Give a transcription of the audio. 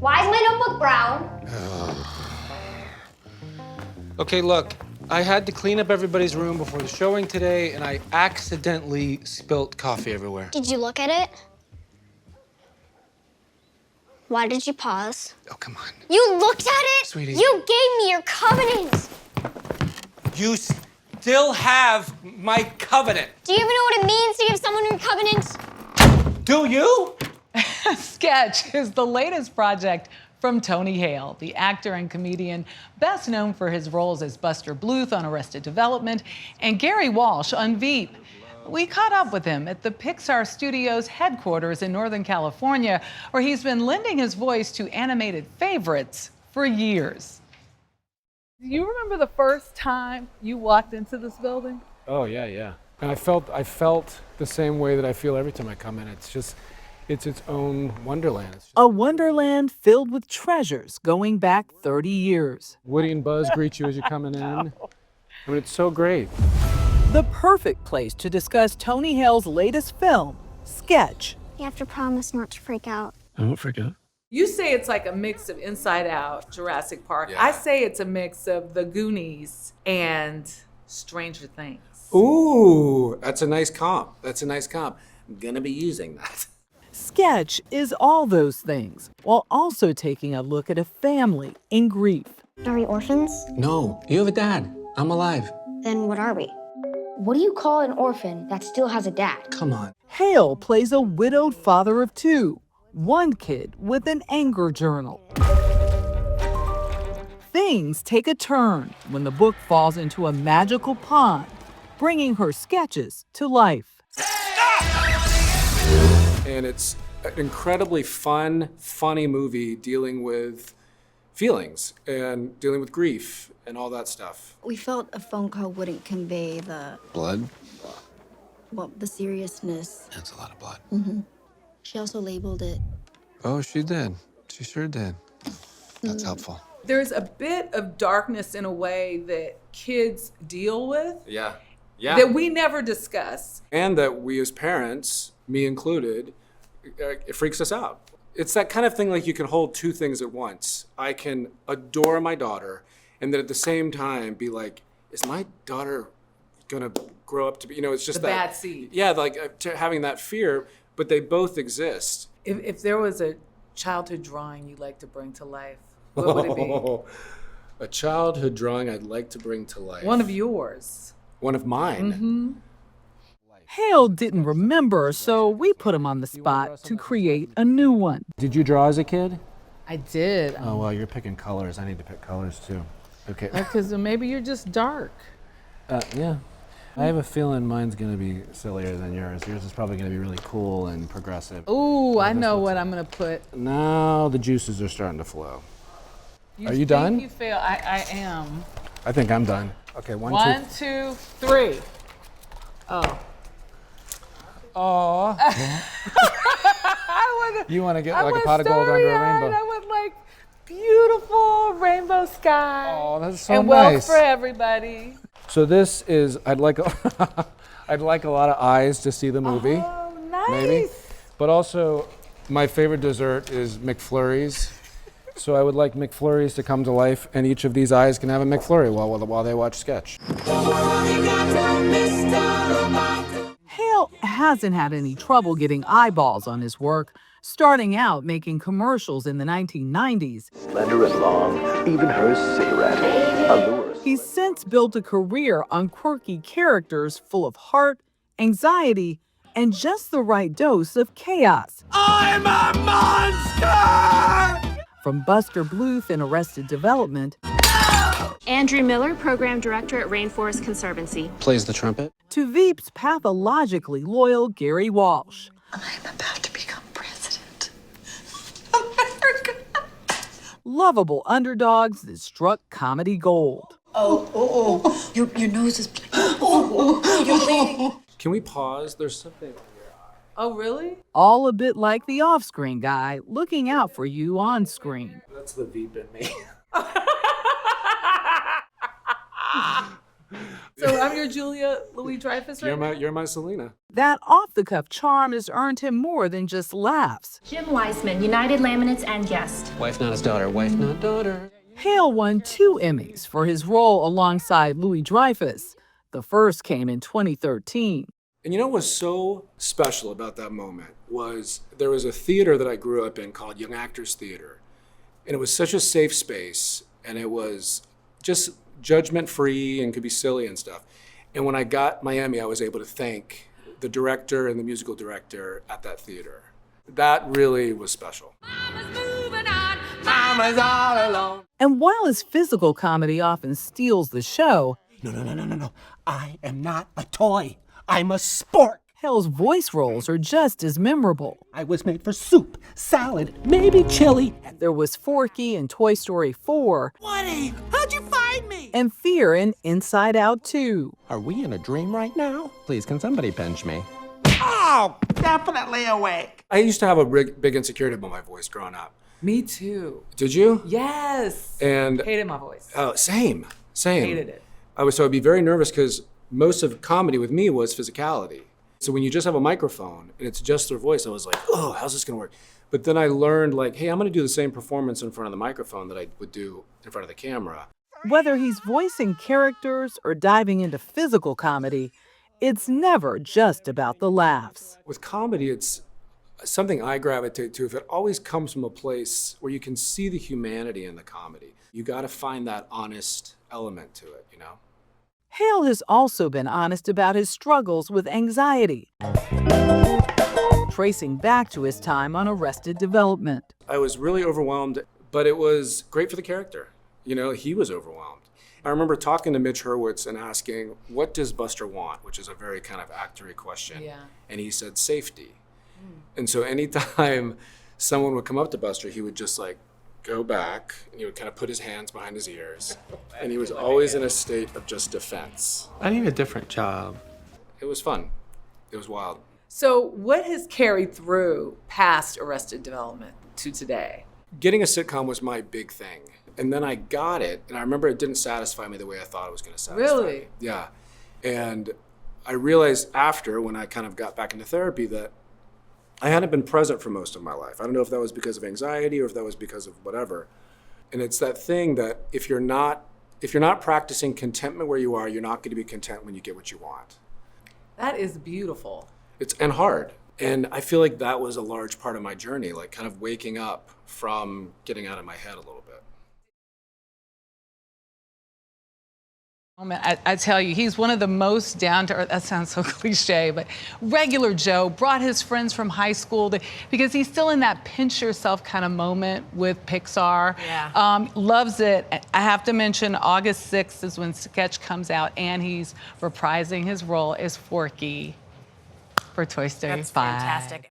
Why is my notebook brown? Okay, look, I had to clean up everybody's room before the showing today, and I accidentally spilt coffee everywhere. Did you look at it? Why did you pause? Oh, come on. You looked at it? Sweetie. You gave me your covenant. You still have my covenant. Do you even know what it means to give someone your covenant? Do you? Sketch is the latest project from Tony Hale, the actor and comedian best known for his roles as Buster Bluth on Arrested Development and Gary Walsh on Veep. We caught up with him at the Pixar Studios headquarters in Northern California, where he's been lending his voice to animated favorites for years. Do you remember the first time you walked into this building? Oh, yeah. And I felt the same way that I feel every time I come in. It's its own wonderland. A wonderland filled with treasures going back 30 years. Woody and Buzz greet you as you're coming in. I mean, it's so great. The perfect place to discuss Tony Hale's latest film, Sketch. You have to promise not to freak out. I won't forget. You say it's like a mix of Inside Out, Jurassic Park. Yeah. I say it's a mix of The Goonies and Stranger Things. Ooh, that's a nice comp. I'm gonna be using that. Sketch is all those things, while also taking a look at a family in grief. Are we orphans? No, you have a dad. I'm alive. Then what are we? What do you call an orphan that still has a dad? Come on. Hale plays a widowed father of two, one kid with an anger journal. Things take a turn when the book falls into a magical pond, bringing her sketches to life. And it's an incredibly fun, funny movie dealing with feelings and dealing with grief and all that stuff. We felt a phone call wouldn't convey the Blood? seriousness. That's a lot of blood. She also labeled it. Oh, she did. She sure did. That's helpful. There's a bit of darkness in a way that kids deal with Yeah. that we never discuss. And that we as parents, me included, it freaks us out. It's that kind of thing like you can hold two things at once. I can adore my daughter and then at the same time be like, is my daughter gonna grow up to be, it's just The that bad seed. Yeah, like having that fear, but they both exist. If there was a childhood drawing you'd like to bring to life, what would it be? A childhood drawing I'd like to bring to life. One of yours. One of mine. Hale didn't remember, so we put him on the spot to create a new one. Did you draw as a kid? I did. Oh, well, you're picking colors. I need to pick colors too. Okay. Because maybe you're just dark. Yeah. I have a feeling mine's going to be sillier than yours. Yours is probably going to be really cool and progressive. Ooh, I know what I'm going to put. Now the juices are starting to flow. Are you think done? You fail. I am. I think I'm done. Okay, one, One, two. 2, 3. Oh. Aw. You want to get like a pot of gold under a rainbow? I would like beautiful rainbow sky. Oh, that's so and wealth nice. for everybody. So this is, I'd like a lot of eyes to see the movie. Oh, nice. Maybe. But also, my favorite dessert is McFlurries. So I would like McFlurries to come to life, and each of these eyes can have a McFlurry while they watch Sketch. Hale hasn't had any trouble getting eyeballs on his work, starting out making commercials in the 1990s. Slender and long, even her cigarette. Allure. He's since built a career on quirky characters full of heart, anxiety, and just the right dose of chaos. I'm a monster! From Buster Bluth in Arrested Development Andrew Miller, Program Director at Rainforest Conservancy. Plays the trumpet. to Veep's pathologically loyal Gary Walsh. I'm about to become president. Lovable underdogs that struck comedy gold. Your nose is bleeding. You're bleeding. Can we pause? There's something. Oh, really? All a bit like the off-screen guy looking out for you on screen. That's the Veep in me. So I'm your Julia Louis-Dreyfus right You're my Selena. That off-the-cuff charm has earned him more than just laughs. Jim Weissman, United Laminates and guest. Wife not his daughter, wife not daughter. Hale won 2 Emmys for his role alongside Louis-Dreyfus. The first came in 2013. And you know what was so special about that moment was there was a theater that I grew up in called Young Actors Theater. And it was such a safe space, and it was just judgment-free and could be silly and stuff. And when I got my Emmy, I was able to thank the director and the musical director at that theater. That really was special. Mama's all alone. And while his physical comedy often steals the show, No. I am not a toy. I'm a sport. Hale's voice roles are just as memorable. I was made for soup, salad, maybe chili. There was Forky in Toy Story 4. Woody, how'd you find me? And Fear in Inside Out 2. Are we in a dream right now? Please, can somebody pinch me? Oh, definitely awake. I used to have a big insecurity about my voice growing up. Me too. Did you? Yes. And Hated my voice. oh, same. Hated it. I'd be very nervous because most of comedy with me was physicality. So when you just have a microphone and it's just their voice, I was like, oh, how's this gonna work? But then I learned like, hey, I'm gonna do the same performance in front of the microphone that I would do in front of the camera. Whether he's voicing characters or diving into physical comedy, it's never just about the laughs. With comedy, it's something I gravitate to. If it always comes from a place where you can see the humanity in the comedy, you gotta find that honest element to it, you know? Hale has also been honest about his struggles with anxiety, tracing back to his time on Arrested Development. I was really overwhelmed, but it was great for the character. You know, he was overwhelmed. I remember talking to Mitch Hurwitz and asking, what does Buster want? Which is a very kind of actory question. Yeah. And he said, safety. And so anytime someone would come up to Buster, he would just like go back and he would kind of put his hands behind his ears. And he was always in a state of just defense. I need a different job. It was fun. It was wild. So what has carried through past Arrested Development to today? Getting a sitcom was my big thing. And then I got it, and I remember it didn't satisfy me the way I thought it was going to satisfy me. Really? Yeah. And I realized after, when I kind of got back into therapy, that I hadn't been present for most of my life. I don't know if that was because of anxiety or if that was because of whatever. And it's that thing that if you're not practicing contentment where you are, you're not going to be content when you get what you want. That is beautiful. And hard. And I feel like that was a large part of my journey, like kind of waking up from getting out of my head a little bit. I tell you, he's one of the most down-to-earth, that sounds so cliche, but regular Joe, brought his friends from high school because he's still in that pinch yourself kind of moment with Pixar. Yeah. Loves it. I have to mention August 6th is when Sketch comes out and he's reprising his role as Forky for Toy Story 5. That's fantastic.